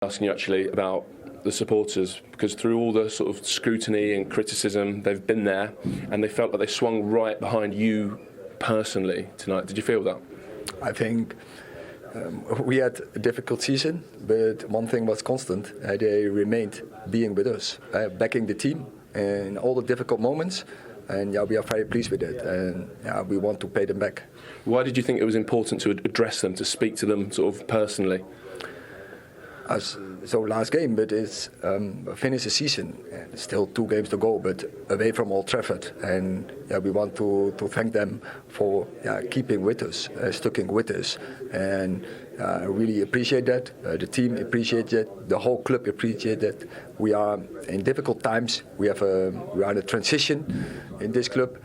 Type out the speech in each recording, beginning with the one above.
Asking you actually about the supporters, because through all the sort of scrutiny and criticism, they've been there and they felt like they swung right behind you personally tonight. Did you feel that? I think we had a difficult season, but one thing was constant. They remained being with us, backing the team in all the difficult moments. And we are very pleased with it, and we want to pay them back. Why did you think it was important to address them, to speak to them sort of personally? So last game, but it's finish the season. Still 2 games to go, but away from Old Trafford, and we want to thank them for keeping with us, sticking with us, and I really appreciate that. The team appreciates it. The whole club appreciates it. We are in difficult times. We are in a transition in this club,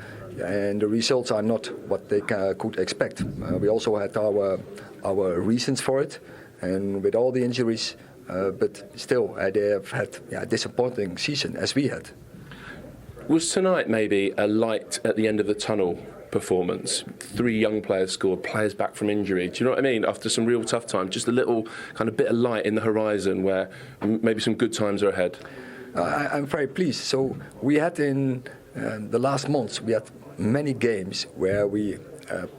and the results are not what they could expect. We also had our reasons for it. And with all the injuries, but still they have had a disappointing season as we had. Was tonight maybe a light at the end of the tunnel performance? 3 young players scored, players back from injury. Do you know what I mean? After some real tough times, just a little kind of bit of light in the horizon where maybe some good times are ahead. I'm very pleased. So we had in the last months, we had many games where we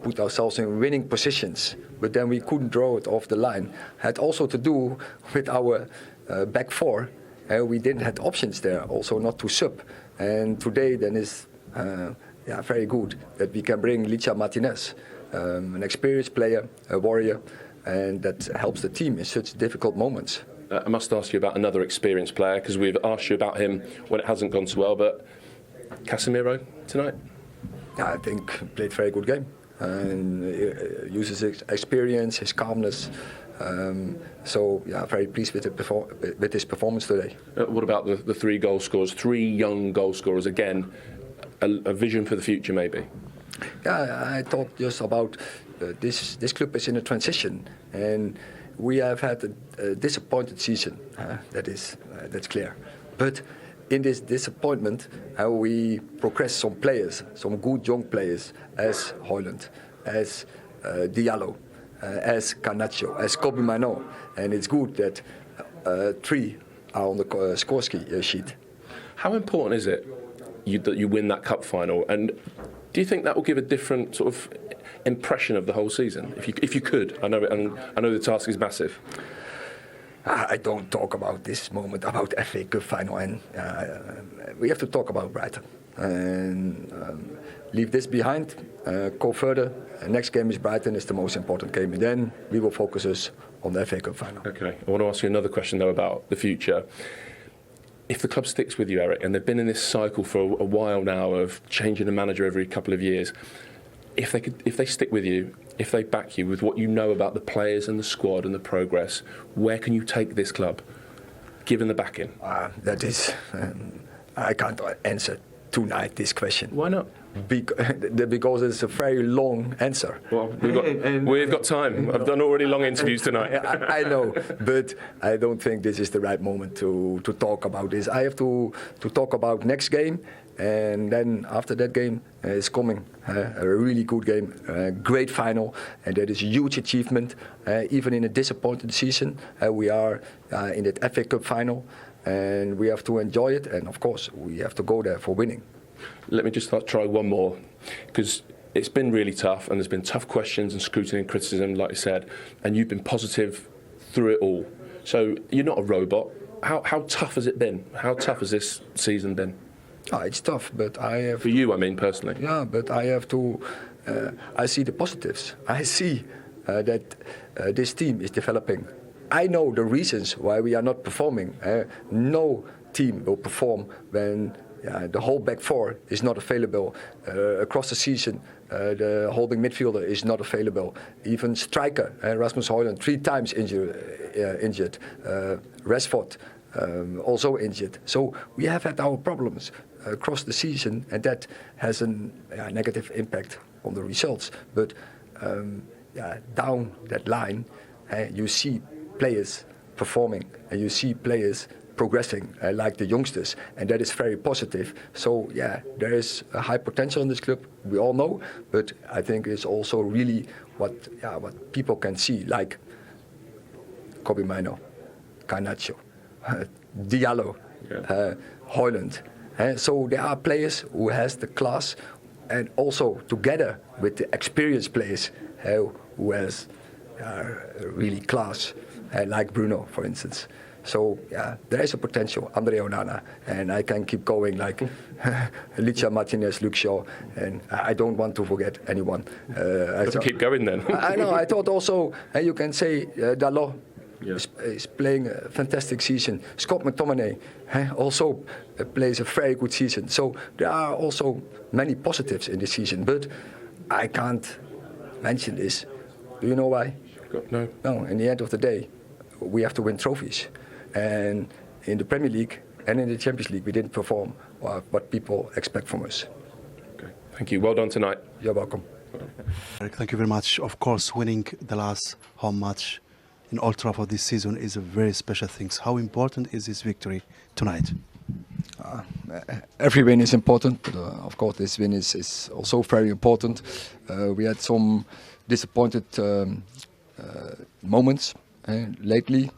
put ourselves in winning positions, but then we couldn't draw it off the line. Had also to do with our back 4. We didn't have options there, also not to sub. And today then is very good that we can bring Licha Martinez, an experienced player, a warrior, and that helps the team in such difficult moments. I must ask you about another experienced player, because we've asked you about him when it hasn't gone so well, but Casemiro tonight? I think played a very good game and uses his experience, his calmness. Very pleased with his performance today. What about the 3 goal scorers, 3 young goal scorers? Again, a vision for the future maybe? I talked just about this club is in a transition, and we have had a disappointed season. That's clear. But in this disappointment, we progressed some players, some good young players, as Højlund, as Diallo, as Garnacho, as Kobbie Mainoo, and it's good that 3 are on the score sheet. How important is it that you win that cup final, and do you think that will give a different sort of impression of the whole season? If you could, I know the task is massive. I don't talk about this moment, about FA Cup final, and we have to talk about Brighton. And leave this behind, go further. Next game is Brighton, is the most important game, and then we will focus us on the FA Cup final. Okay, I want to ask you another question though about the future. If the club sticks with you, Erik, and they've been in this cycle for a while now of changing the manager every couple of years, if they stick with you, if they back you with what you know about the players and the squad and the progress, where can you take this club, given the backing? That is, I can't answer tonight this question. Why not? Because it's a very long answer. Well, we've got time. I've done already long interviews tonight. I know, but I don't think this is the right moment to talk about this. I have to talk about next game, and then after that game is coming a really good game, a great final, and that is a huge achievement. Even in a disappointed season, we are in that FA Cup final, and we have to enjoy it, and of course we have to go there for winning. Let me just try one more, because it's been really tough and there's been tough questions and scrutiny and criticism, like you said, and you've been positive through it all. So you're not a robot. How tough has it been? How tough has this season been? It's tough, but I have... For you, I mean, personally. Yeah, but I have to... I see the positives. I see that this team is developing. I know the reasons why we are not performing. No team will perform when... the whole back 4 is not available. Across the season, the holding midfielder is not available. Even striker, Rasmus Højlund, 3 times injured. Rashford, also injured. So we have had our problems across the season, and that has a negative impact on the results. But down that line, you see players performing, and you see players progressing like the youngsters, and that is very positive. So there is a high potential in this club, we all know, but I think it's also really what people can see, like Kobbie Mainoo, Garnacho, Diallo, Højlund. So there are players who has the class, and also together with the experienced players who has really class, like Bruno, for instance. So there is a potential, Andre Onana, and I can keep going like Licha Martinez, Luke Shaw, and I don't want to forget anyone. Keep going then. I know. I thought also you can say Dalot is playing a fantastic season. Scott McTominay also plays a very good season. So there are also many positives in this season, but I can't mention this. Do you know why? No. No. In the end of the day, we have to win trophies. And in the Premier League and in the Champions League, we didn't perform what people expect from us. Okay. Thank you. Well done tonight. You're welcome. Erik, thank you very much. Of course, winning the last home match in Old Trafford this season is a very special thing. How important is this victory tonight? Every win is important, but of course this win is also very important. We had some disappointed moments lately.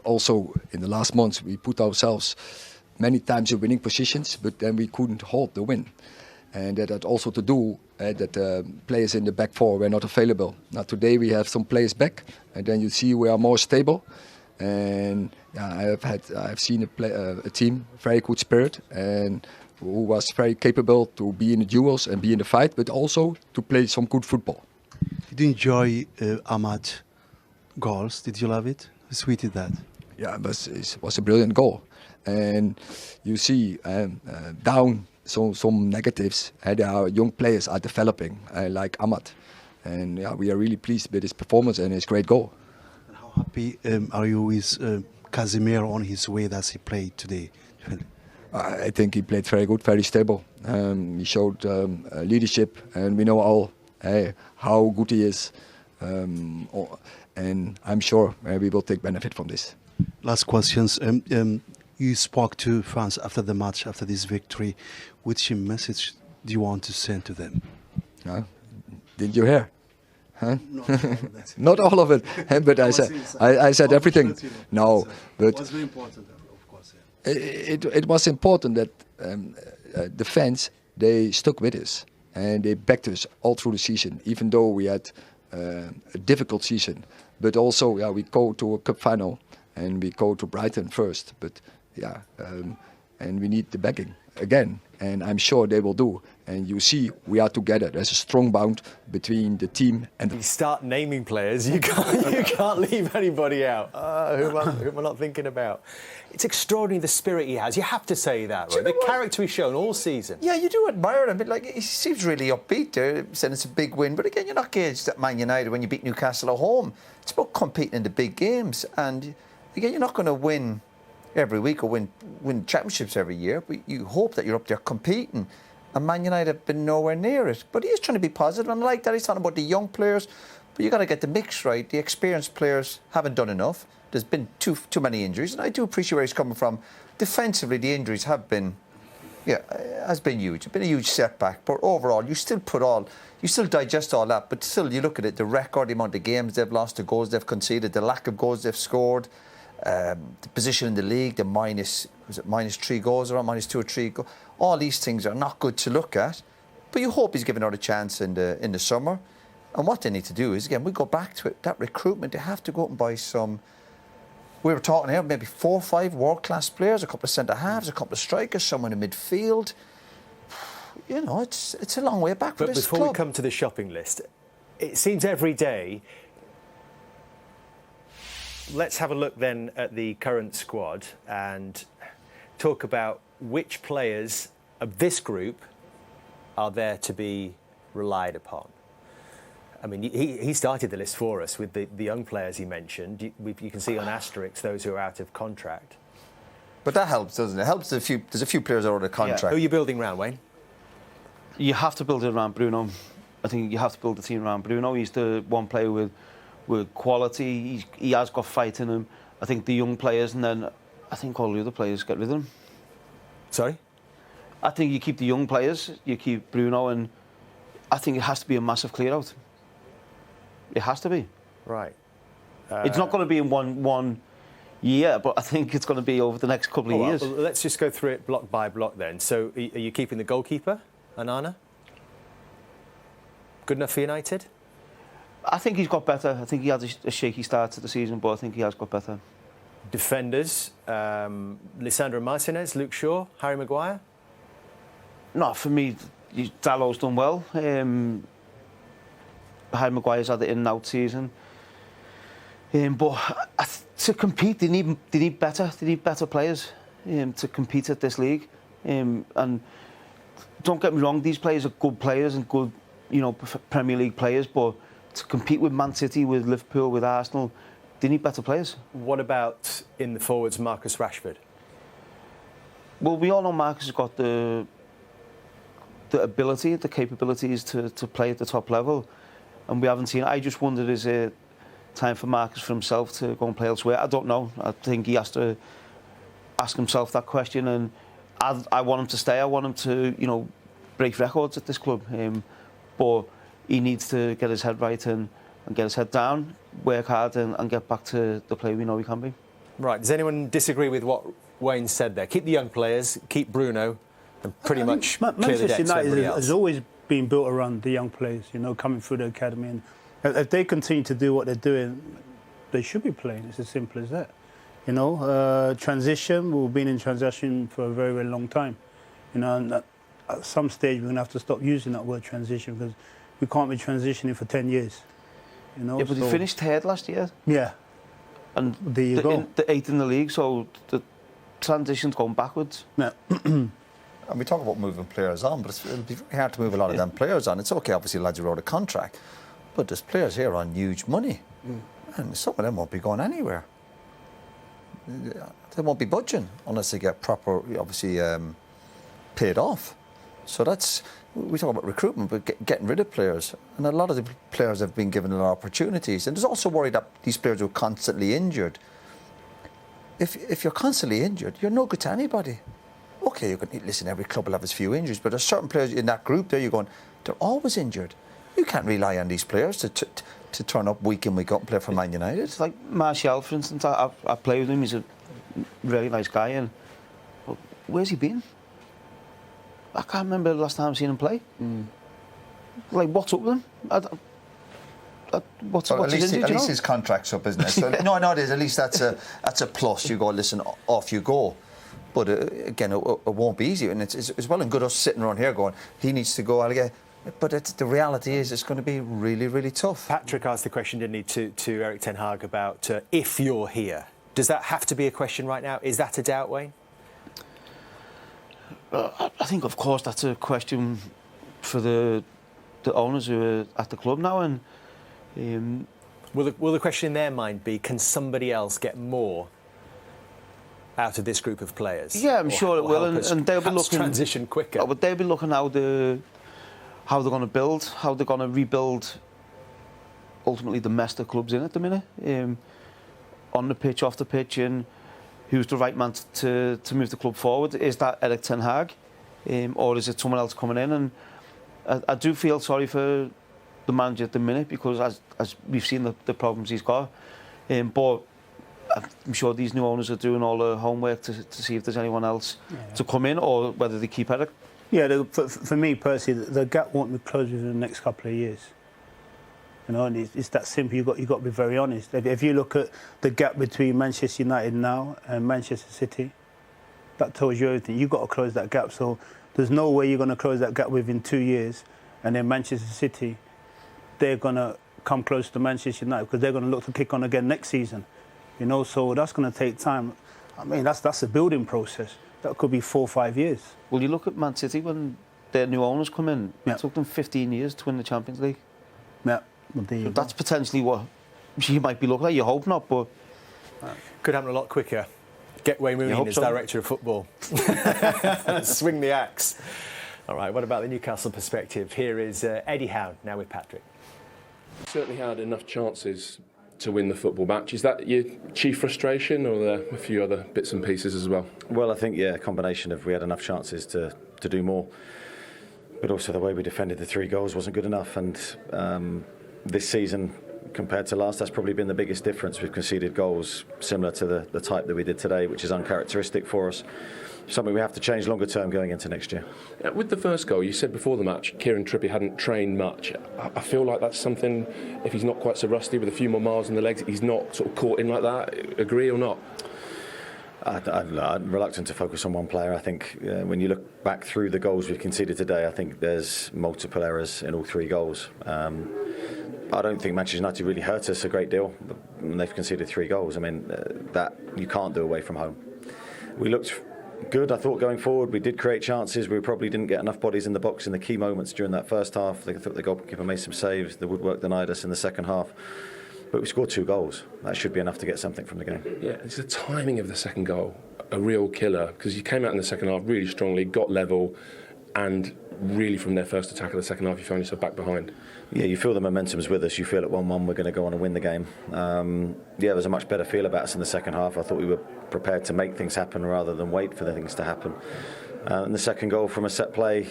Also in the last months we put ourselves many times in winning positions, but then we couldn't hold the win, and that had also to do that players in the back four were not available. Now today we have some players back, and then you see we are more stable, and I've seen a team very good spirit and who was very capable to be in the duels and be in the fight, but also to play some good football. Did you enjoy Ahmad goals? Did you love it? How sweet is that? Yeah, it was a brilliant goal. And you see down some negatives, there are young players are developing, like Ahmad. And we are really pleased with his performance and his great goal. And how happy are you with Casemiro on his way as he played today? I think he played very good, very stable. He showed leadership, and we know all how good he is. And I'm sure we will take benefit from this. Last questions. You spoke to fans after the match, after this victory. Which message do you want to send to them? Did you hear? Huh? Not all of it, but I said everything. No, but it was very important, of course. Yeah. It was important that the fans, they stuck with us and they backed us all through the season, even though we had a difficult season. But also, we go to a cup final and we go to Brighton first. But and we need the backing again, and I'm sure they will do. And you see, we are together. There's a strong bond between the team and. You start naming players, you can't leave anybody out. Who am I not thinking about? It's extraordinary the spirit he has. You have to say that, right? The character he's shown all season. Yeah, you do admire him. But he seems really upbeat there, saying it's a big win. But again, you're not gauged at Man United when you beat Newcastle at home. It's about competing in the big games. And again, you're not going to win every week or win championships every year. But you hope that you're up there competing. And Man United have been nowhere near it. But he is trying to be positive. And I like that he's talking about the young players. But you've got to get the mix right. The experienced players haven't done enough. There's been too many injuries, and I do appreciate where he's coming from. Defensively, the injuries have been, has been huge. It's been a huge setback. But overall, you still digest all that. But still, you look at it, the record, the amount of games they've lost, the goals they've conceded, the lack of goals they've scored, the position in the league, the -3 goals or -2 or 3 goals. All these things are not good to look at. But you hope he's given out a chance in the summer. And what they need to do is, again, we go back to it, that recruitment, they have to go out and buy some. We were talking here, maybe 4 or 5 world-class players, a couple of centre-halves, a couple of strikers, someone in midfield. It's a long way back for this club. But before we come to the shopping list, it seems every day. Let's have a look then at the current squad and talk about which players of this group are there to be relied upon. I mean, he started the list for us with the young players he mentioned. You can see on asterisks those who are out of contract. But that helps, doesn't it? It helps there's a few players that are out of contract. Yeah. Who are you building around, Wayne? You have to build it around Bruno. I think you have to build the team around Bruno. He's the one player with quality. He has got fight in him. I think the young players, and then I think all the other players get rid of him. Sorry? I think you keep the young players, you keep Bruno, and I think it has to be a massive clear-out. It has to be. Right. It's not going to be in one year, but I think it's going to be over the next couple of years. Well, let's just go through it block by block then. So, are you keeping the goalkeeper, Onana? Good enough for United? I think he's got better. I think he had a shaky start to the season, but I think he has got better. Defenders, Lisandro Martinez, Luke Shaw, Harry Maguire? No, for me, Dallow's done well. Harry Maguire's had an in and out season. But to compete, they need better players to compete at this league. And don't get me wrong, these players are good players and good, Premier League players. But to compete with Man City, with Liverpool, with Arsenal, they need better players. What about in the forwards, Marcus Rashford? Well, we all know Marcus has got the ability, the capabilities to play at the top level, and we haven't seen it. I just wondered, is it time for Marcus for himself to go and play elsewhere? I don't know. I think he has to ask himself that question, and I want him to stay. I want him to, break records at this club. But he needs to get his head right and get his head down, work hard and get back to the player we know he can be. Right. Does anyone disagree with what Wayne said there? Keep the young players, keep Bruno, and pretty much clear the decks for everybody else. Has always been built around the young players, coming through the academy. And if they continue to do what they're doing, they should be playing. It's as simple as that. Transition, we've been in transition for a very, very long time. And at some stage we're going to have to stop using that word transition because we can't be transitioning for 10 years. Yeah, but he finished third last year. Yeah. And there you go. The eighth in the league, so the transition's going backwards. Yeah. And we talk about moving players on, but it'll be very hard to move a lot of them players on. It's okay, obviously, lads who wrote a contract, but there's players here on huge money, and some of them won't be going anywhere. They won't be budging unless they get proper, obviously, paid off. So we talk about recruitment, but getting rid of players. And a lot of the players have been given a lot of opportunities. And there's also worry that these players are constantly injured. If you're constantly injured, you're no good to anybody. Okay, you can listen, every club will have its few injuries, but there's certain players in that group there you're going, they're always injured. You can't rely on these players to turn up week in, week out and play for Man United. It's like Martial, for instance. I play with him. He's a really nice guy. And where's he been? I can't remember the last time I've seen him play. Like, what's up with him? What's at his injury, at least his contract's up, isn't it? So, no, it is. At least that's a plus. You go, listen, off you go. But again, it won't be easy. And it's well and good us sitting around here going, he needs to go. But the reality is it's going to be really, really tough. Patrick asked the question, didn't he, to Erik ten Hag about if you're here. Does that have to be a question right now? Is that a doubt, Wayne? I think, of course, that's a question for the owners who are at the club now. And will the question in their mind be, can somebody else get more out of this group of players? Yeah, I'm sure it will, and they'll be looking transition quicker. But they'll be looking how they're going to build, how they're going to rebuild. Ultimately, the mess the club's in at the minute, on the pitch, off the pitch, and who's the right man to move the club forward? Is that Erik ten Hag, or is it someone else coming in? And I do feel sorry for the manager at the minute because as we've seen the problems he's got, but I'm sure these new owners are doing all the homework to see if there's anyone else to come in or whether they keep Erik. Yeah, for me personally, the gap won't be closed within the next couple of years. And it's that simple. You've got to be very honest. If you look at the gap between Manchester United now and Manchester City, that tells you everything. You've got to close that gap. So there's no way you're going to close that gap within 2 years. And then Manchester City, they're going to come close to Manchester United because they're going to look to kick on again next season. So that's going to take time. I mean, that's a building process. That could be 4 or 5 years. Well, you look at Man City when their new owners come in. Yeah. It took them 15 years to win the Champions League. Yeah. Well, so that's potentially what you might be looking at. You hope not, but could happen a lot quicker. Get Wayne Rooney as director of football. Swing the axe. All right, what about the Newcastle perspective? Here is Eddie Howe, now with Patrick. Certainly had enough chances to win the football match. Is that your chief frustration, or are there a few other bits and pieces as well? Well, I think, a combination of we had enough chances to do more, but also the way we defended the 3 goals wasn't good enough. And this season, compared to last, that's probably been the biggest difference. We've conceded goals similar to the type that we did today, which is uncharacteristic for us. Something we have to change longer term going into next year. With the first goal, you said before the match, Kieran Trippier hadn't trained much. I feel like that's something, if he's not quite so rusty with a few more miles in the legs, he's not sort of caught in like that. Agree or not? I'm reluctant to focus on one player. I think when you look back through the goals we've conceded today, I think there's multiple errors in all 3 goals. I don't think Manchester United really hurt us a great deal. They've conceded 3 goals. I mean, that you can't do away from home. We looked good, I thought, going forward. We did create chances. We probably didn't get enough bodies in the box in the key moments during that first half. I thought the goalkeeper made some saves. The woodwork denied us in the second half. But we scored 2 goals. That should be enough to get something from the game. Yeah, it's the timing of the second goal, a real killer, because you came out in the second half really strongly, got level, and really from their first attack of the second half, you found yourself back behind. Yeah, you feel the momentum's with us. You feel at 1-1 we're going to go on and win the game. There was a much better feel about us in the second half. I thought we were prepared to make things happen rather than wait for the things to happen. And the second goal from a set play,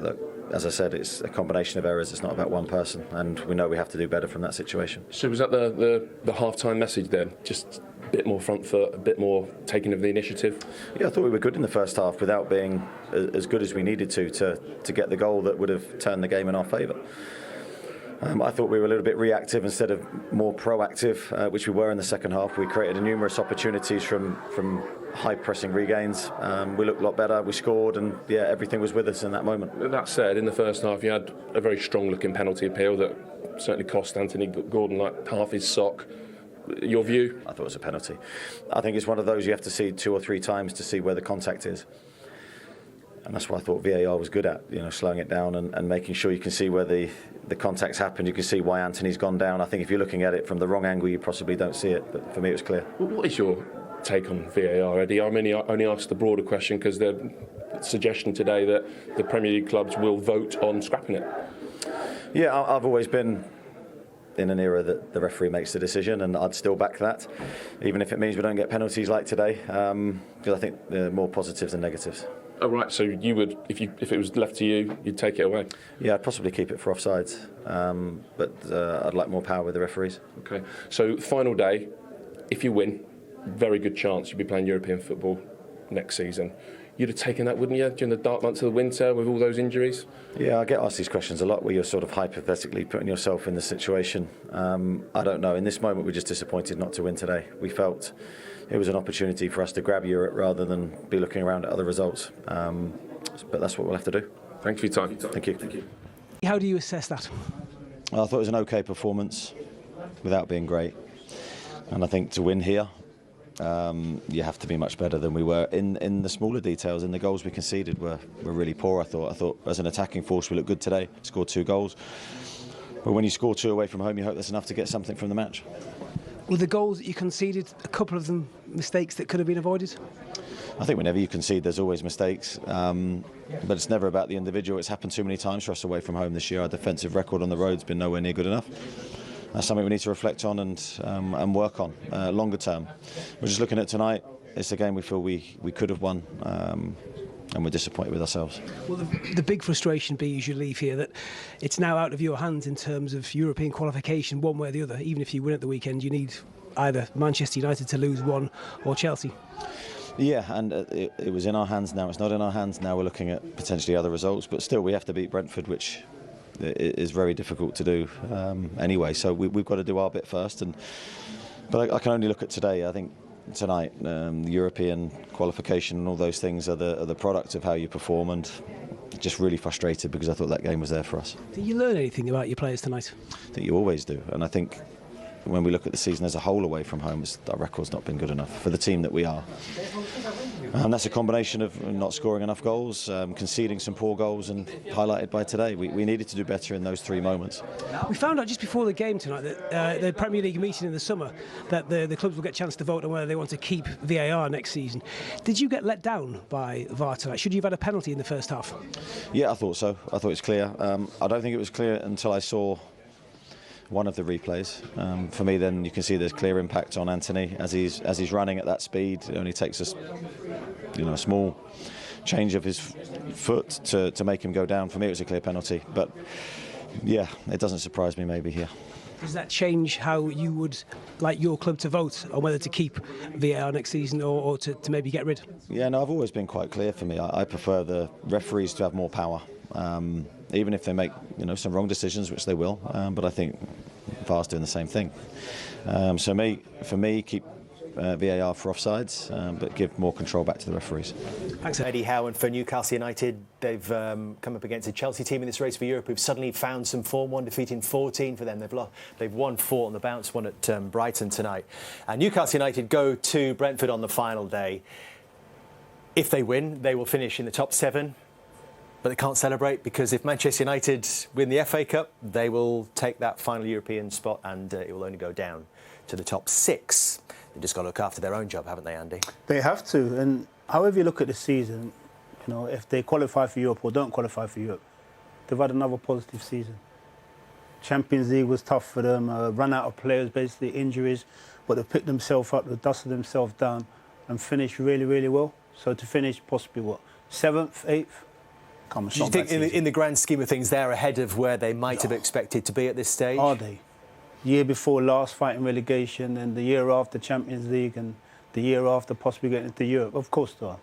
look, as I said, it's a combination of errors. It's not about one person, and we know we have to do better from that situation. So was that the half-time message then? Just a bit more front foot, a bit more taking of the initiative? Yeah, I thought we were good in the first half without being as good as we needed to get the goal that would have turned the game in our favour. I thought we were a little bit reactive instead of more proactive, which we were in the second half. We created numerous opportunities from high pressing regains. We looked a lot better. We scored, and yeah, everything was with us in that moment. That said, in the first half, you had a very strong looking penalty appeal that certainly cost Anthony Gordon like half his sock. Your view? I thought it was a penalty. I think it's one of those you have to see 2 or 3 times to see where the contact is. And that's what I thought VAR was good at, slowing it down and making sure you can see where the contacts happened. You can see why Anthony's gone down. I think if you're looking at it from the wrong angle, you possibly don't see it. But for me, it was clear. What is your take on VAR, Eddie? I mean, I only asked the broader question because the suggestion today that the Premier League clubs will vote on scrapping it. Yeah, I've always been in an era that the referee makes the decision, and I'd still back that, even if it means we don't get penalties like today, because I think there are more positives than negatives. Oh, right, so you would, if it was left to you, you'd take it away? Yeah, I'd possibly keep it for offsides, but I'd like more power with the referees. Okay, so final day, if you win, very good chance you'll be playing European football next season. You'd have taken that, wouldn't you, during the dark months of the winter with all those injuries? Yeah, I get asked these questions a lot where you're sort of hypothetically putting yourself in the situation. I don't know. In this moment, we're just disappointed not to win today. We felt it was an opportunity for us to grab Europe rather than be looking around at other results. But that's what we'll have to do. Thanks for your time. Thank you. How do you assess that? I thought it was an okay performance without being great. And I think to win here, you have to be much better than we were in the smaller details. In the goals we conceded were really poor. I thought as an attacking force we looked good today, scored 2 goals, but when you score 2 away from home, you hope that's enough to get something from the match. Were the goals that you conceded, a couple of them mistakes that could have been avoided? I think whenever you concede there's always mistakes, but it's never about the individual. It's happened too many times for us away from home this year. Our defensive record on the road's been nowhere near good enough. That's something we need to reflect on and work on longer term. We're just looking at tonight. It's a game we feel we could have won, and we're disappointed with ourselves. Well, the big frustration be as you leave here that it's now out of your hands in terms of European qualification, one way or the other. Even if you win at the weekend, you need either Manchester United to lose one or Chelsea. Yeah, and it was in our hands. Now it's not in our hands. Now we're looking at potentially other results, but still we have to beat Brentford, which is very difficult to do anyway. So we've got to do our bit first. But I can only look at today. I think tonight, the European qualification and all those things are the product of how you perform, and just really frustrated because I thought that game was there for us. Did you learn anything about your players tonight? I think you always do, and I think when we look at the season as a whole away from home, our record's not been good enough for the team that we are. And that's a combination of not scoring enough goals, conceding some poor goals, and highlighted by today. We needed to do better in those 3 moments. We found out just before the game tonight that the Premier League meeting in the summer, that the clubs will get a chance to vote on whether they want to keep VAR next season. Did you get let down by VAR tonight? Should you have had a penalty in the first half? Yeah, I thought so. I thought it was clear. I don't think it was clear until I saw one of the replays. For me, then you can see there's clear impact on Anthony as he's running at that speed. It only takes a small change of his foot to make him go down. For me, it was a clear penalty. But yeah, it doesn't surprise me maybe here. Does that change how you would like your club to vote on whether to keep VAR next season or to maybe get rid? Yeah, no, I've always been quite clear for me. I prefer the referees to have more power, even if they make some wrong decisions, which they will. But I think VAR's doing the same thing. For me, keep VAR for offsides, but give more control back to the referees. Thanks, Eddie Howe. And for Newcastle United, they've come up against a Chelsea team in this race for Europe who've suddenly found some form. One defeat in 14 for them. They've won 4 on the bounce, one at Brighton tonight. And Newcastle United go to Brentford on the final day. If they win, they will finish in the top 7. But they can't celebrate because if Manchester United win the FA Cup, they will take that final European spot and it will only go down to the top 6. They've just got to look after their own job, haven't they, Andy? They have to. And however you look at the season, if they qualify for Europe or don't qualify for Europe, they've had another positive season. Champions League was tough for them, run out of players, basically injuries, but they've picked themselves up, they've dusted themselves down and finished really, really well. So to finish possibly, 7th, 8th? Do you think in the grand scheme of things, they're ahead of where they might have expected to be at this stage? Are they? Year before last, fighting relegation, and the year after Champions League, and the year after possibly getting into Europe. Of course they are.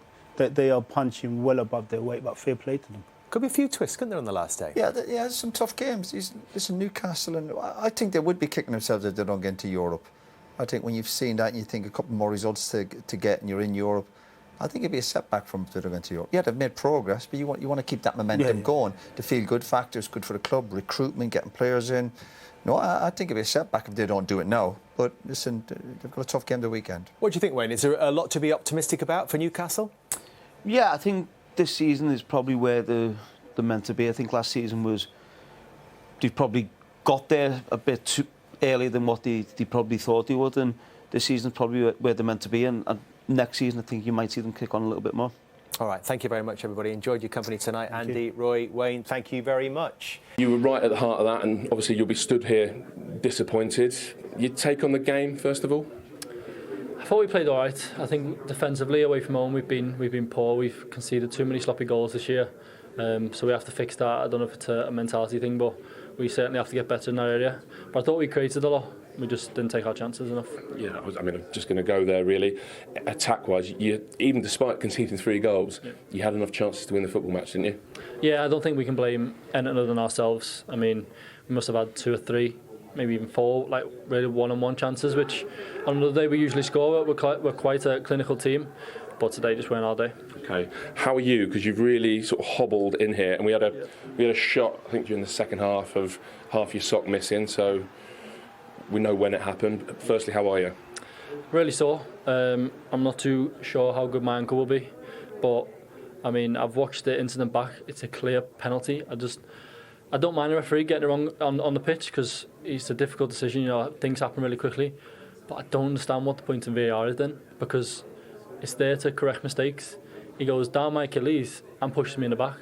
They are punching well above their weight, but fair play to them. Could be a few twists, couldn't there, on the last day? Yeah, there's some tough games. Listen, Newcastle, and I think they would be kicking themselves if they don't get into Europe. I think when you've seen that and you think a couple more results to get and you're in Europe, I think it'd be a setback from them to go into Europe. Yeah, they've made progress, but you want to keep that momentum going. The feel-good factor is good for the club, recruitment, getting players in. No, I think it'd be a setback if they don't do it now. But listen, they've got a tough game the weekend. What do you think, Wayne? Is there a lot to be optimistic about for Newcastle? Yeah, I think this season is probably where they're meant to be. I think last season they've probably got there a bit too earlier than what they probably thought they would. And this season's probably where they're meant to be. And next season, I think you might see them kick on a little bit more. All right, thank you very much, everybody. Enjoyed your company tonight. Andy, Roy, Wayne, thank you very much. You were right at the heart of that, and obviously you'll be stood here disappointed. Your take on the game, first of all? I thought we played all right. I think defensively, away from home, we've been poor. We've conceded too many sloppy goals this year, so we have to fix that. I don't know if it's a mentality thing, but we certainly have to get better in that area. But I thought we created a lot. We just didn't take our chances enough. Yeah, I'm just going to go there, really. Attack-wise, even despite conceding 3 goals, you had enough chances to win the football match, didn't you? Yeah, I don't think we can blame anyone other than ourselves. I mean, we must have had 2 or 3, maybe even 4, like really one-on-one chances, which on another day we usually score. We're quite a clinical team, but today just weren't our day. Okay, how are you? Because you've really sort of hobbled in here, and we had a shot, I think, during the second half of half your sock missing, so we know when it happened. Firstly, how are you? Really sore. I'm not too sure how good my ankle will be, but I mean, I've watched the incident back. It's a clear penalty. I don't mind the referee getting it wrong on the pitch because it's a difficult decision. Things happen really quickly, but I don't understand what the point in VAR is then, because it's there to correct mistakes. He goes down my Achilles and pushes me in the back,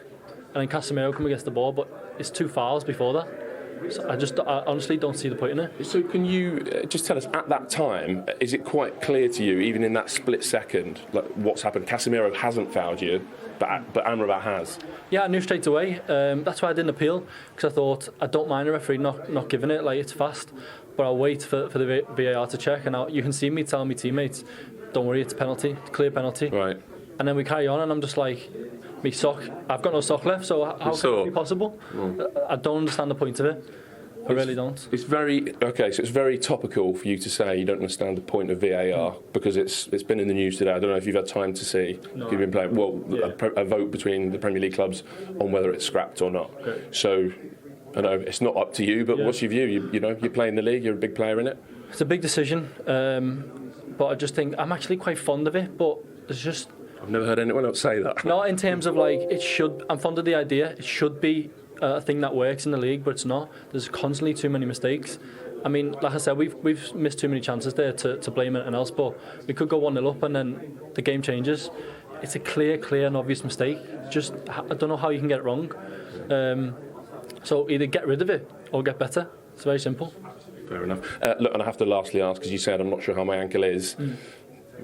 and then Casemiro come against the ball, but it's 2 fouls before that. So I honestly don't see the point in it. So can you just tell us, at that time, is it quite clear to you, even in that split second, like what's happened? Casemiro hasn't fouled you, but Amrabat has. Yeah, I knew straight away. That's why I didn't appeal, because I thought I don't mind the referee not giving it, like it's fast, but I'll wait for the VAR to check. And you can see me telling my teammates, don't worry, it's a penalty, it's a clear penalty. Right. And then we carry on, and I'm just like, me sock, I've got no sock left, so how can it be possible? I don't understand the point of it. I really don't. It's very so it's very topical for you to say you don't understand the point of VAR because it's been in the news today. I don't know if you've had time to see. No. You've been playing a vote between the Premier League clubs on whether it's scrapped or not. Okay. So I know it's not up to you, but what's your view? You know, you're playing the league. You're a big player in it. It's a big decision, but I just think I'm actually quite fond of it. But it's just I've never heard anyone else say that. Not in terms of like it should. I'm fond of the idea. It should be a thing that works in the league, but it's not. There's constantly too many mistakes. I mean, like I said, we've missed too many chances there to blame anyone else, but we could go 1-0 up and then the game changes. It's a clear and obvious mistake. Just I don't know how you can get it wrong. So either get rid of it or get better. It's very simple. Fair enough. Look, and I have to lastly ask, because you said I'm not sure how my ankle is.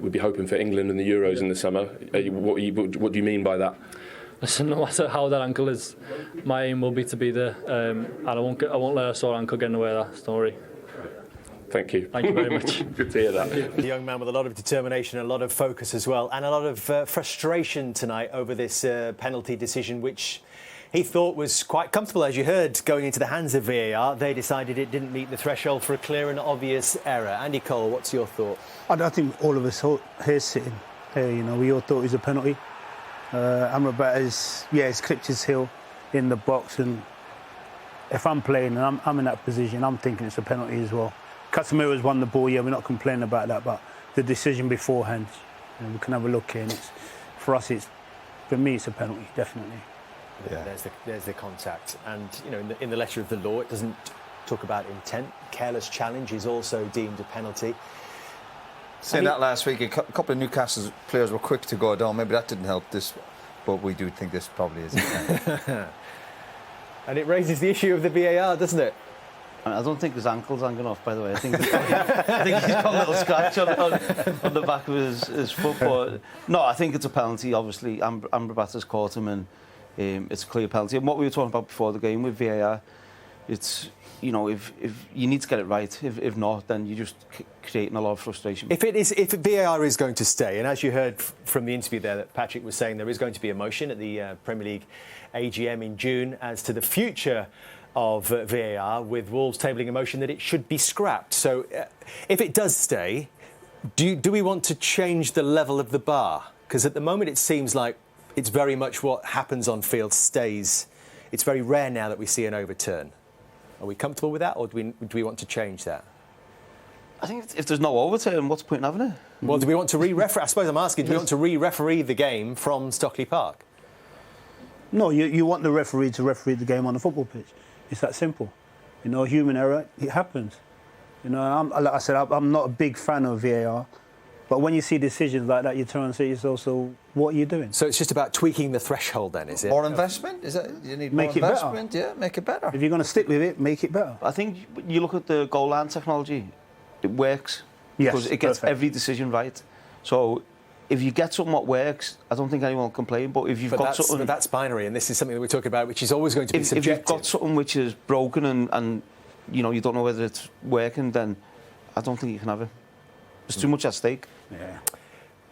We'd be hoping for England and the Euros in the summer. What do you mean by that? Listen, no matter how that ankle is, my aim will be to be there. And I won't let a sore ankle get in the way of that. Don't worry. Thank you. Thank you very much. Good to hear that. A young man with a lot of determination, a lot of focus as well, and a lot of frustration tonight over this penalty decision, which he thought was quite comfortable, as you heard, going into the hands of VAR. They decided it didn't meet the threshold for a clear and obvious error. Andy Cole, what's your thought? I think all of us here sitting here, you know, we all thought it was a penalty. Amrabat he's clipped his heel in the box, and if I'm playing and I'm in that position, I'm thinking it's a penalty as well. Casemiro's won the ball, yeah, we're not complaining about that, but the decision beforehand, you know, we can have a look here, and for me, it's a penalty, definitely. Yeah. There's the contact, and you know, in the letter of the law, it doesn't talk about intent. Careless challenge is also deemed a penalty. Saying that last week, a couple of Newcastle players were quick to go down. Maybe that didn't help this, but we do think this probably is. And it raises the issue of the VAR, doesn't it? I don't think his ankle's hanging off, by the way. I think he's got a little scratch on the back of his foot. But no, I think it's a penalty. Obviously, Amrabat has caught him, and it's a clear penalty. And what we were talking about before the game with VAR, it's, you know, if you need to get it right. If not, then you're just creating a lot of frustration. If VAR is going to stay, and as you heard from the interview there that Patrick was saying, there is going to be a motion at the Premier League AGM in June as to the future of VAR, with Wolves tabling a motion that it should be scrapped. So if it does stay, do we want to change the level of the bar? Because at the moment it seems like it's very much what happens on field stays. It's very rare now that we see an overturn. Are we comfortable with that, or do we want to change that? I think if there's no overturn, what's the point in having it? Well, do we want to re-referee? I suppose I'm asking, do we want to re-referee the game from Stockley Park? No, you want the referee to referee the game on the football pitch. It's that simple. You know, human error, it happens. You know, like I said, I'm not a big fan of VAR, but when you see decisions like that, you turn and say to yourself, so what are you doing? So it's just about tweaking the threshold then, is it? More investment? Is that you need make more it investment? Better. Yeah, make it better. If you're going to stick with it, make it better. I think you look at the goal line technology, it works. Yes, because it gets perfect. every decision right. So if you get something that works, I don't think anyone will complain. But if you've got something... But that's binary, and this is something that we're talking about, which is always going to be subjective. If you've got something which is broken and you know, you don't know whether it's working, then I don't think you can have it. There's too much at stake. Yeah.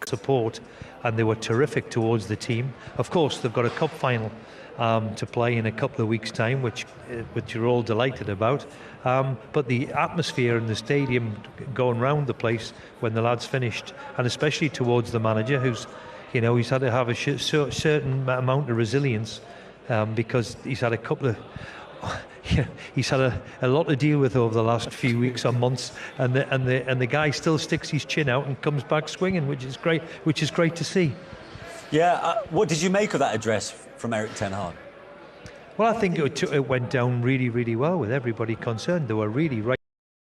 Support, and they were terrific towards the team. Of course, they've got a cup final to play in a couple of weeks' time, which you're all delighted about. But the atmosphere in the stadium going round the place when the lads finished, and especially towards the manager, who's, you know, he's had to have a certain amount of resilience because he's had a couple of. He's had a lot to deal with over the last few weeks or months, and the guy still sticks his chin out and comes back swinging, which is great to see. Yeah, what did you make of that address from Erik ten Hag? Well, I think it went down really, really well with everybody concerned. They were really right.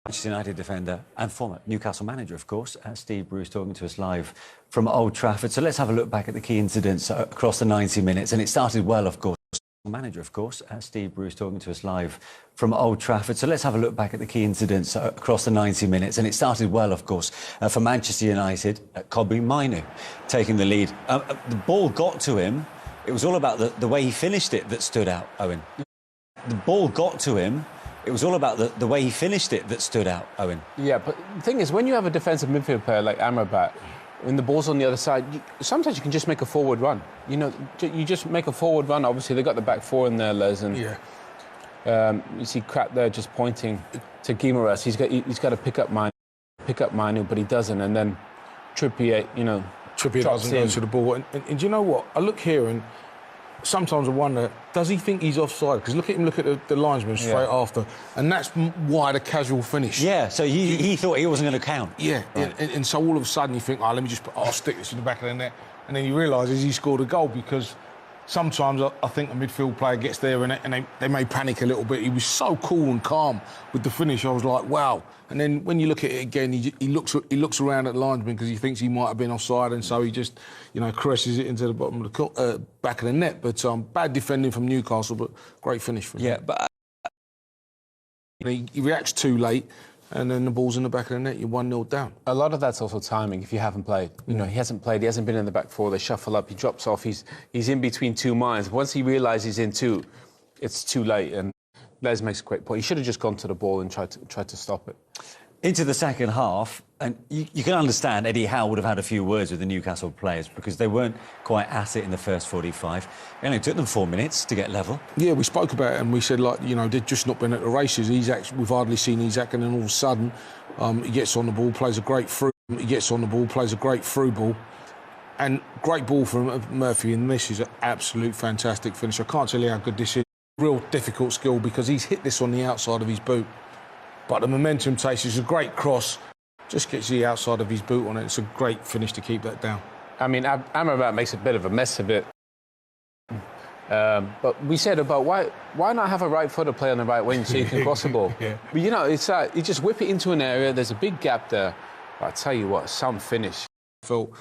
Manchester United defender and former Newcastle manager, of course, Steve Bruce, talking to us live from Old Trafford. So let's have a look back at the key incidents across the 90 minutes, and it started well, of course. Manager, of course, Steve Bruce, talking to us live from Old Trafford. So let's have a look back at the key incidents across the 90 minutes, and it started well, of course, for Manchester United. Kobe Mainu taking the lead. The ball got to him. It was all about the way he finished it that stood out, Owen. The ball got to him. It was all about the way he finished it that stood out, Owen. Yeah, but the thing is, when you have a defensive midfield player like Amrabat, when the ball's on the other side, sometimes you can just make a forward run. You know, you just make a forward run. Obviously, they got the back four in there, Les, and you see Crap there just pointing to Guimaraes. He's got to pick up Manu, but he doesn't. And then Trippier, Trippier doesn't go to the ball. And do you know what? I look here and sometimes I wonder, does he think he's offside? Because look at the linesman straight after. And that's why the casual finish. Yeah, so he thought he wasn't going to count. Yeah, right. and so all of a sudden you think, let me just I'll stick this in the back of the net. And then you realise he scored a goal, because sometimes I think a midfield player gets there and they may panic a little bit. He was so cool and calm with the finish. I was like, wow. And then when you look at it again, he looks around at the linesman because he thinks he might have been offside, and so he just, caresses it into the bottom of the back of the net. But bad defending from Newcastle, but great finish from him. Yeah, but he reacts too late, and then the ball's in the back of the net. You're 1-0 down. A lot of that's also timing. If you haven't played, he hasn't played. He hasn't been in the back four. They shuffle up. He drops off. He's in between two minds. Once he realises he's in two, it's too late. And Les makes a great point. He should have just gone to the ball and tried to stop it. into the second half, and you can understand Eddie Howe would have had a few words with the Newcastle players because they weren't quite at it in the first 45. It only took them 4 minutes to get level. Yeah, we spoke about it and we said, like, you know, they've just not been at the races. We've hardly seen Isak, and then all of a sudden he gets on the ball, plays a great through. Ball. And great ball from Murphy, and this is an absolute fantastic finish. I can't tell you how good this is. Real difficult skill because he's hit this on the outside of his boot. But the momentum takes, it's a great cross, just gets the outside of his boot on it. It's a great finish to keep that down. I mean, Amrabat makes a bit of a mess of it. But we said about why not have a right-footer play on the right wing so you can cross the ball? Yeah. But, you know, it's you just whip it into an area, there's a big gap there. But I tell you what, some finish. Felt,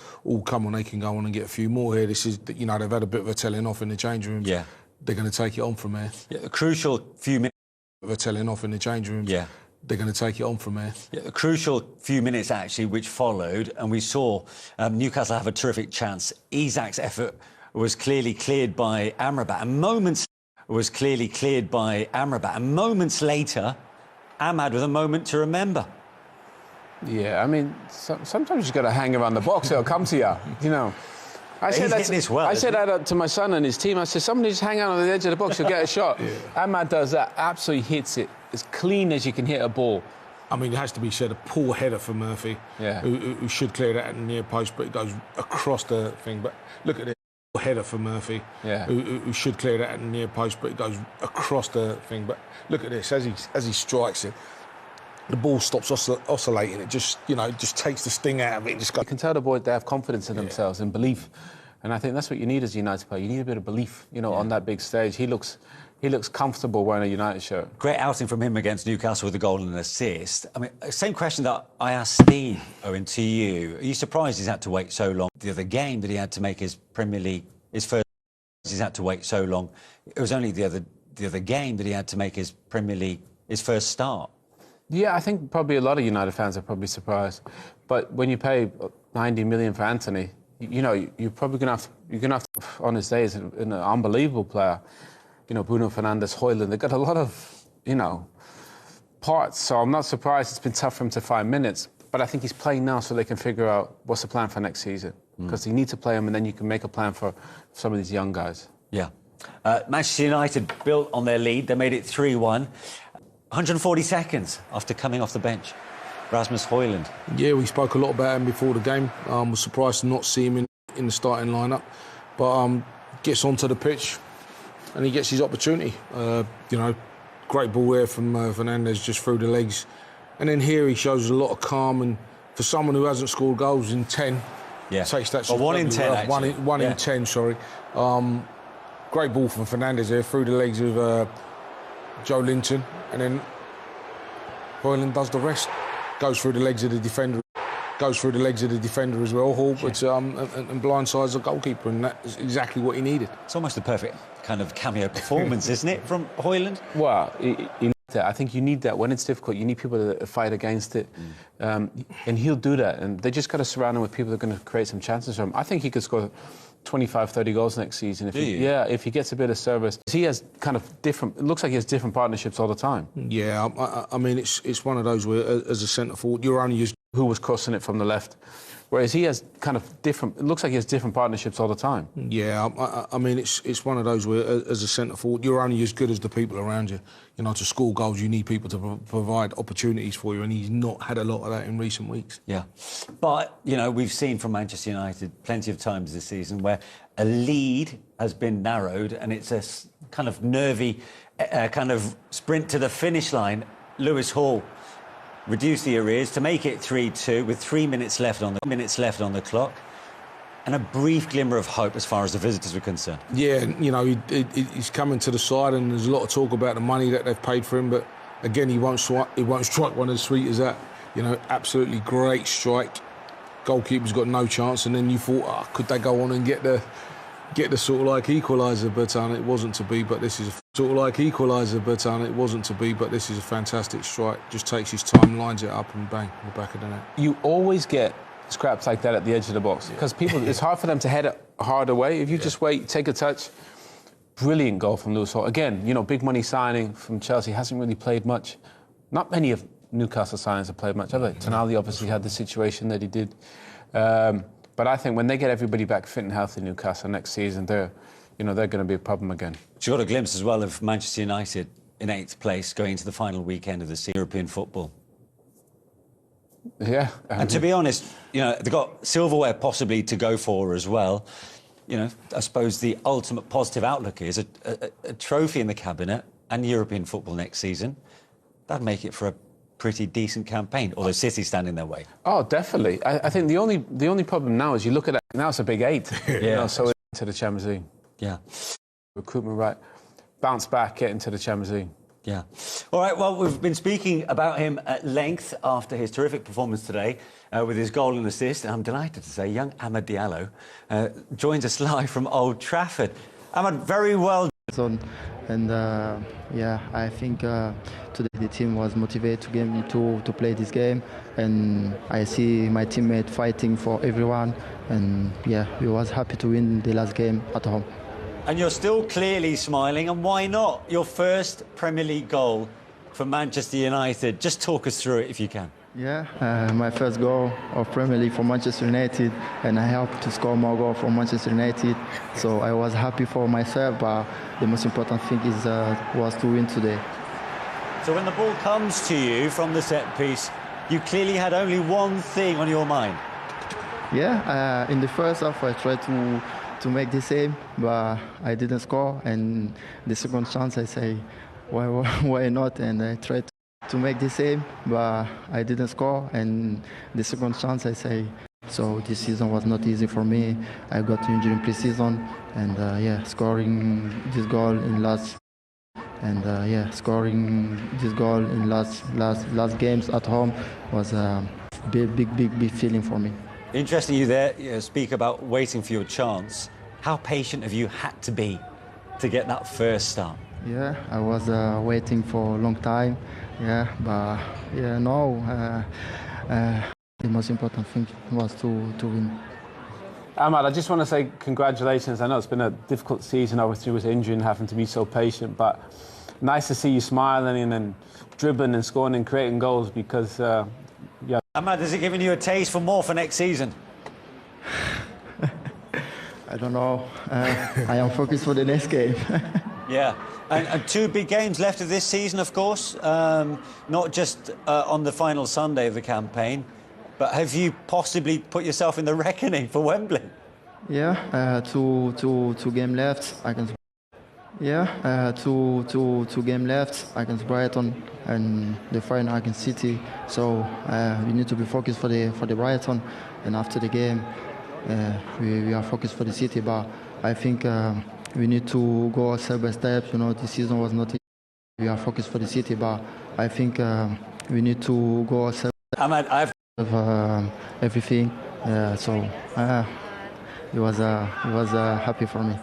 come on, they can go on and get a few more here. This is, you know, they've had a bit of a telling off in the change rooms. Yeah. They're going to take it on from there. Yeah, the crucial few minutes. Of a telling off in the change rooms. Yeah. They're going to take it on from there. Yeah, the crucial few minutes, actually, which followed, and we saw Newcastle have a terrific chance. Isak's effort was clearly cleared by Amrabat, and moments later, Ahmad with a moment to remember. Yeah, I mean, sometimes you've got to hang around the box, it'll come to you, you know. I said that to my son and his team. I said, somebody just hang out on the edge of the box, you'll get a shot. Yeah. Ahmad does that, absolutely hits it as clean as you can hit a ball. I mean, it has to be said, a poor header for Murphy, yeah, who should clear that at the near post, but it goes across the thing. But look at it, poor header for Murphy, yeah, who should clear that at the near post, but it goes across the thing. But look at this, as he strikes it, the ball stops oscillating. It just, you know, just takes the sting out of it. You can tell the boys they have confidence in themselves and belief, and I think that's what you need as a United player. You need a bit of belief, you know, on that big stage. He looks comfortable wearing a United shirt. Great outing from him against Newcastle with a goal and an assist. I mean, same question that I asked Steve, Owen, to you. Are you surprised he's had to wait so long? The other game that he had to make his Premier League, his first, he's had to wait so long. It was only the other game that he had to make his Premier League, his first start. Yeah, I think probably a lot of United fans are probably surprised. But when you pay 90 million for Anthony, you know, you're probably going to have to, on his days, an unbelievable player. You know, Bruno Fernandes, Højlund, they've got a lot of, you know, parts. So I'm not surprised it's been tough for him to find minutes. But I think he's playing now so they can figure out what's the plan for next season. Because you need to play him and then you can make a plan for some of these young guys. Yeah. Manchester United built on their lead. They made it 3-1. 140 seconds after coming off the bench. Rasmus Højlund. Yeah, we spoke a lot about him before the game. Was surprised to not see him in the starting lineup. But gets onto the pitch and he gets his opportunity. You know, great ball there from Fernandes just through the legs. And then here he shows a lot of calm, and for someone who hasn't scored goals in 10, takes that. Well, 1 in 10, actually. One in 10, sorry. Great ball from Fernandes there through the legs of Joe Linton, and then Højlund does the rest. Goes through the legs of the defender. As well, Hall, but and blindsides the goalkeeper, and that's exactly what he needed. It's almost a perfect kind of cameo performance, isn't it, from Højlund? Well, I think you need that when it's difficult. You need people to fight against it, and he'll do that. And they just got to surround him with people that are going to create some chances for him. I think he could score 25, 30 goals next season. If he gets a bit of service. He has kind of different. It looks like he has different partnerships all the time. Yeah, I mean it's one of those where as a centre forward you're only used. Who was crossing it from the left, whereas he has kind of different. It looks like he has different partnerships all the time. Yeah, I mean it's one of those where as a centre forward you're only as good as the people around you. You know, to score goals you need people to provide opportunities for you, and he's not had a lot of that in recent weeks. Yeah, but you know we've seen from Manchester United plenty of times this season where a lead has been narrowed and it's a kind of nervy kind of sprint to the finish line. Lewis Hall reduced the arrears to make it 3-2 with 3 minutes left on the clock, and a brief glimmer of hope as far as the visitors were concerned. Yeah, you know he's coming to the side, and there's a lot of talk about the money that they've paid for him, but again he won't strike one as sweet as that. You know, absolutely great strike. Goalkeeper's got no chance, and then you thought, could they go on and get the sort of like equaliser, but it wasn't to be. But this is a fantastic strike. Just takes his time, lines it up, and bang, the back of the net. You always get scraps like that at the edge of the box because it's hard for them to head it hard away. If you just wait, take a touch. Brilliant goal from Lewis Hall. Again, you know, big money signing from Chelsea, hasn't really played much. Not many have Newcastle signings have played much of it. Tonali obviously had the situation that he did. But I think when they get everybody back fit and healthy, Newcastle next season, they're going to be a problem again. You got a glimpse as well of Manchester United in 8th place going into the final weekend of the European football. Yeah. And to be honest, they've got silverware possibly to go for as well. I suppose the ultimate positive outlook is a trophy in the cabinet and European football next season. That'd make it for a pretty decent campaign, although City stand in their way. Oh, definitely. I think the only problem now is you look at it, now it's a big 8. Yeah. So into the Champions League. Yeah. Recruitment right. Bounce back, get into the Champions League. Yeah. All right, well, we've been speaking about him at length after his terrific performance today with his goal and assist. And I'm delighted to say young Amad Diallo joins us live from Old Trafford. Amad, very well done. And I think today the team was motivated to play this game. And I see my teammate fighting for everyone. And we was happy to win the last game at home. And you're still clearly smiling, and why not? Your first Premier League goal for Manchester United. Just talk us through it if you can. Yeah, my first goal of Premier League for Manchester United, and I helped to score more goals for Manchester United. So I was happy for myself, but the most important thing was to win today. So when the ball comes to you from the set piece, you clearly had only one thing on your mind. Yeah, in the first half I tried to make the same, but I didn't score. And the second chance, I say, why not? And I tried to make the same, but I didn't score. And the second chance, I say, so this season was not easy for me. I got injured in pre-season, and scoring this goal in last games at home was a big feeling for me. Interesting you there speak about waiting for your chance. How patient have you had to be to get that first start? Yeah, I was waiting for a long time. Yeah, but the most important thing was to win. Amad, I just want to say congratulations. I know it's been a difficult season, obviously with injury and having to be so patient, but nice to see you smiling and dribbling and scoring and creating goals because Amad, has it given you a taste for more for next season? I don't know. I am focused for the next game. Yeah, and 2 big games left of this season, of course. Not just on the final Sunday of the campaign, but have you possibly put yourself in the reckoning for Wembley? Yeah, two game left against. Yeah, two game left against Brighton and the final against City. So we need to be focused for the Brighton, and after the game we are focused for the City. But I think we need to go step by step. This season was not easy. We are focused for the City, but I think we need to go step by step. Amad, I've everything. So it was happy for me.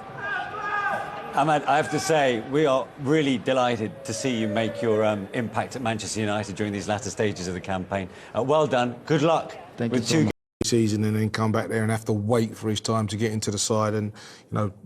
Amad, I have to say, we are really delighted to see you make your impact at Manchester United during these latter stages of the campaign. Well done. Good luck. Thank with you so much. Season and then come back there and have to wait for his time to get into the side, and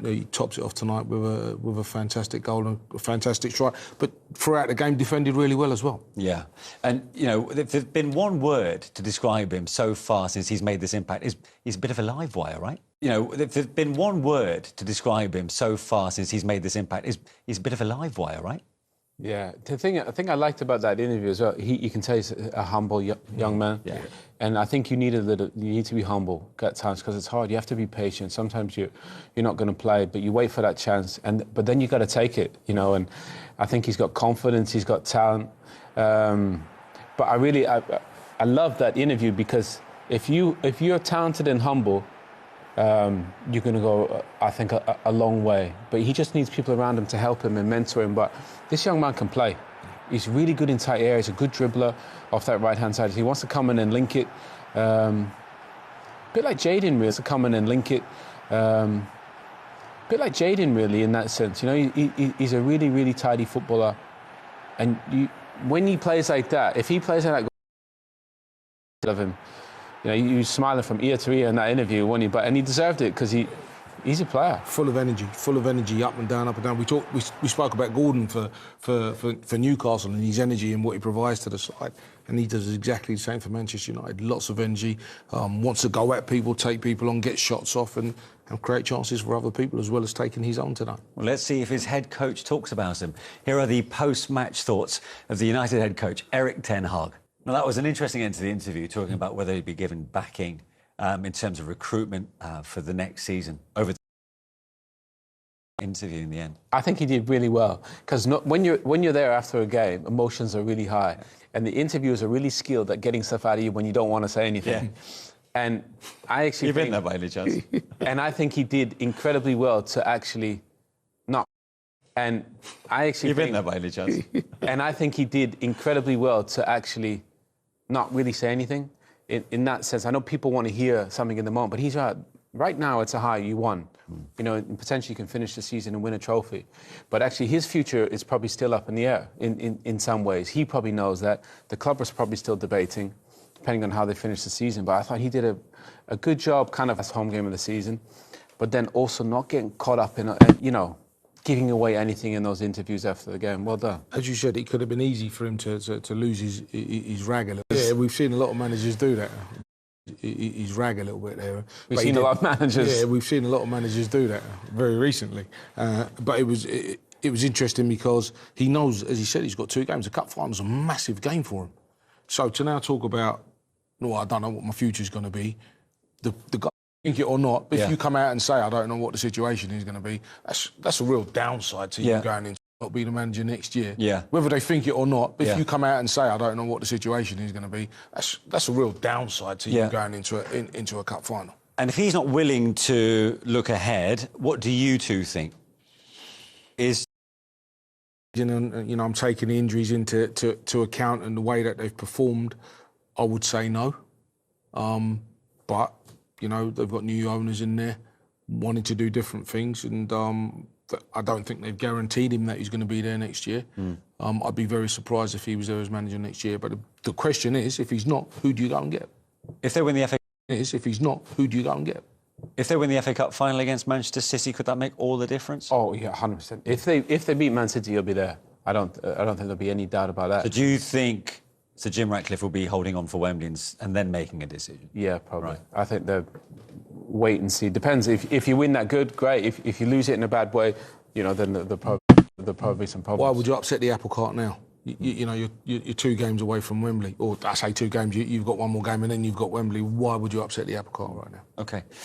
he tops it off tonight with a fantastic goal and a fantastic strike. But throughout the game, defended really well as well. Yeah, and there's been one word to describe him so far since he's made this impact. He's a bit of a live wire, right? There's been one word to describe him so far since he's made this impact. He's a bit of a live wire, right? Yeah, the thing I liked about that interview as well, you can tell he's a humble young man. Yeah. And I think you need to be humble at times because it's hard. You have to be patient. Sometimes you're not going to play, but you wait for that chance, but then you got to take it, And I think he's got confidence, he's got talent. But I love that interview because if you're talented and humble, you're going to go, I think, a long way. But he just needs people around him to help him and mentor him. But this young man can play. He's really good in tight areas, a good dribbler off that right-hand side. He wants to come in and link it. A bit like Jadon, really, to come in and link it. A bit like Jadon, really, in that sense. He's a really, really tidy footballer. And when he plays like that, if he plays like that, love him. He was smiling from ear to ear in that interview, wasn't he? And he deserved it because he He's a player, full of energy, up and down, up and down. We spoke about Gordon for Newcastle and his energy and what he provides to the side, and he does exactly the same for Manchester United. Lots of energy, wants to go at people, take people on, get shots off, and create chances for other people as well as taking his own tonight. Well, let's see if his head coach talks about him. Here are the post-match thoughts of the United head coach, Erik ten Hag. Now, that was an interesting end to the interview, talking about whether he'd be given backing in terms of recruitment for the next season over the interview in the end. I think he did really well, because when you're there after a game, emotions are really high, and the interviewers are really skilled at getting stuff out of you when you don't want to say anything. Yeah. And I actually You've been there by any chance? And I think he did incredibly well to actually not. And I actually You've been there by any chance? And I think he did incredibly well to actually not really say anything. In that sense, I know people want to hear something in the moment, but he's right. Right now, it's a high. You won. You know, and potentially you can finish the season and win a trophy. But actually, his future is probably still up in the air in some ways. He probably knows that. The club is probably still debating, depending on how they finish the season. But I thought he did a good job, kind of as home game of the season, but then also not getting caught up in, giving away anything in those interviews after the game. Well done. As you said, it could have been easy for him to lose his rag a little bit. Yeah, we've seen a lot of managers do that. His rag a little bit there. We've seen a lot of managers. Yeah, we've seen a lot of managers do that very recently. But it was interesting because he knows, as he said, he's got 2 games. The cup final's a massive game for him. So to now talk about, no, I don't know what my future's going to be. The guy, think it or not, if you come out and say, I don't know what the situation is going to be, that's a real downside to you going into not be the manager next year. Yeah. Whether they think it or not, if you come out and say, I don't know what the situation is going to be, that's a real downside to you going into a cup final. And if he's not willing to look ahead, what do you two think? I'm taking the injuries to account and the way that they've performed, I would say no. But, they've got new owners in there wanting to do different things, and I don't think they've guaranteed him that he's going to be there next year. I'd be very surprised if he was there as manager next year. But the question is, if he's not, who do you go and get? If they win the FA if he's not, who do you go and get? If they win the FA Cup final against Manchester City, could that make all the difference? Oh yeah, 100%. If they beat Man City, he'll be there. I don't think there'll be any doubt about that. So do you think Sir Jim Ratcliffe will be holding on for Wembley and then making a decision? Yeah, probably. Right. I think they'll wait and see. Depends. If you win that good, great. If you lose it in a bad way, then there'll probably be some problems. Why would you upset the apple cart now? You're 2 games away from Wembley. Or I say 2 games, you've got 1 more game and then you've got Wembley. Why would you upset the apple cart right now? OK.